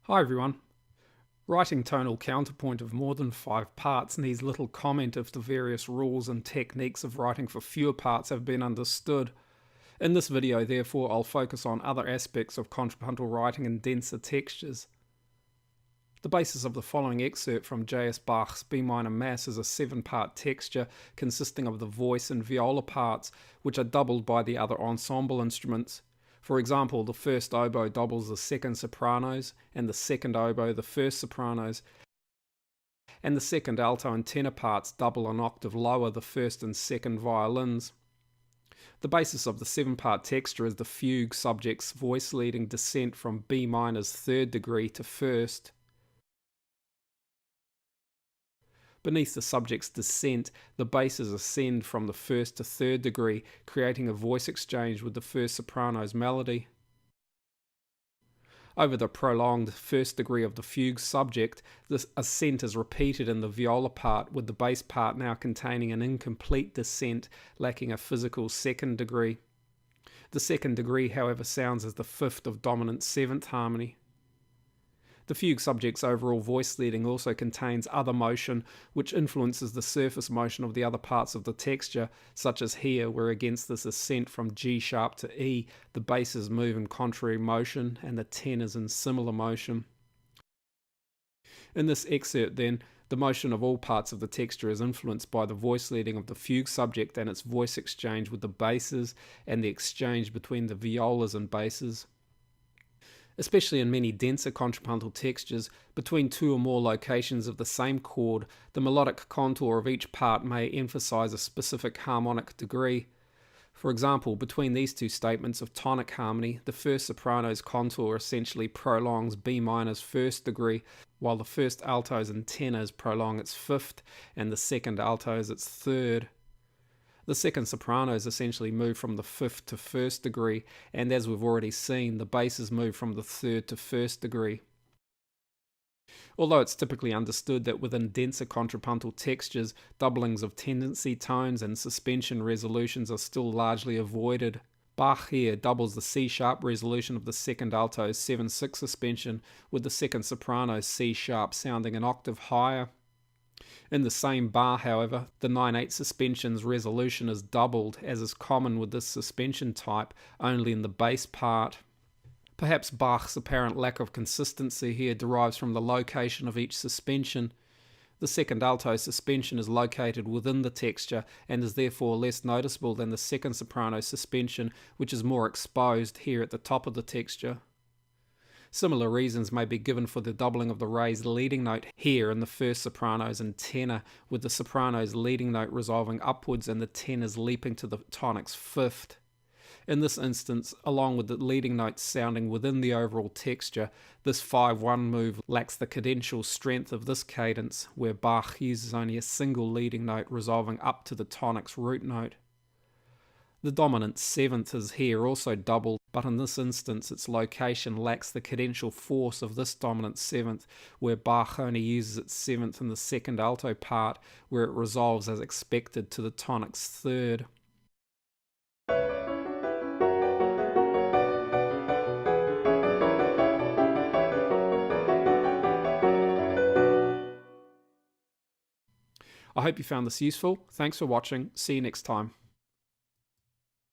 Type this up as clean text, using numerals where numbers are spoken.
Hi everyone. Writing tonal counterpoint of more than 5 parts needs little comment if the various rules and techniques of writing for fewer parts have been understood. In this video, therefore, I'll focus on other aspects of contrapuntal writing in denser textures. The basis of the following excerpt from J.S. Bach's B minor Mass is a 7-part texture consisting of the voice and viola parts, which are doubled by the other ensemble instruments. For example, the first oboe doubles the second sopranos, and the second oboe the first sopranos, and the second alto and tenor parts double an octave lower the first and second violins. The basis of the 7-part texture is the fugue subject's voice leading descent from B minor's third degree to first. Beneath the subject's descent, the basses ascend from the first to third degree, creating a voice exchange with the first soprano's melody. Over the prolonged first degree of the fugue subject, this ascent is repeated in the viola part, with the bass part now containing an incomplete descent, lacking a physical second degree. The second degree, however, sounds as the fifth of dominant seventh harmony. The fugue subject's overall voice leading also contains other motion, which influences the surface motion of the other parts of the texture, such as here, where against this ascent from G sharp to E, the basses move in contrary motion and the tenors in similar motion. In this excerpt, then, the motion of all parts of the texture is influenced by the voice leading of the fugue subject and its voice exchange with the basses, and the exchange between the violas and basses. Especially in many denser contrapuntal textures, between two or more locations of the same chord, the melodic contour of each part may emphasize a specific harmonic degree. For example, between these two statements of tonic harmony, the first soprano's contour essentially prolongs B minor's first degree, while the first altos and tenors prolong its fifth, and the second altos its third. The second sopranos essentially move from the fifth to first degree, and as we've already seen, the basses move from the third to first degree. Although it's typically understood that within denser contrapuntal textures, doublings of tendency tones and suspension resolutions are still largely avoided. Bach here doubles the C-sharp resolution of the second alto's 7/6 suspension, with the second soprano's C-sharp sounding an octave higher. In the same bar, however, the 9/8 suspension's resolution is doubled, as is common with this suspension type, only in the bass part. Perhaps Bach's apparent lack of consistency here derives from the location of each suspension. The second alto suspension is located within the texture and is therefore less noticeable than the second soprano suspension, which is more exposed here at the top of the texture. Similar reasons may be given for the doubling of the raised leading note here in the first sopranos and tenor, with the soprano's leading note resolving upwards and the tenors leaping to the tonic's fifth. In this instance, along with the leading notes sounding within the overall texture, this 5/1 move lacks the cadential strength of this cadence, where Bach uses only a single leading note resolving up to the tonic's root note. The dominant seventh is here also doubled, but in this instance its location lacks the cadential force of this dominant seventh, where Bach only uses its seventh in the second alto part, where it resolves as expected to the tonic's third. I hope you found this useful. Thanks for watching. See you next time.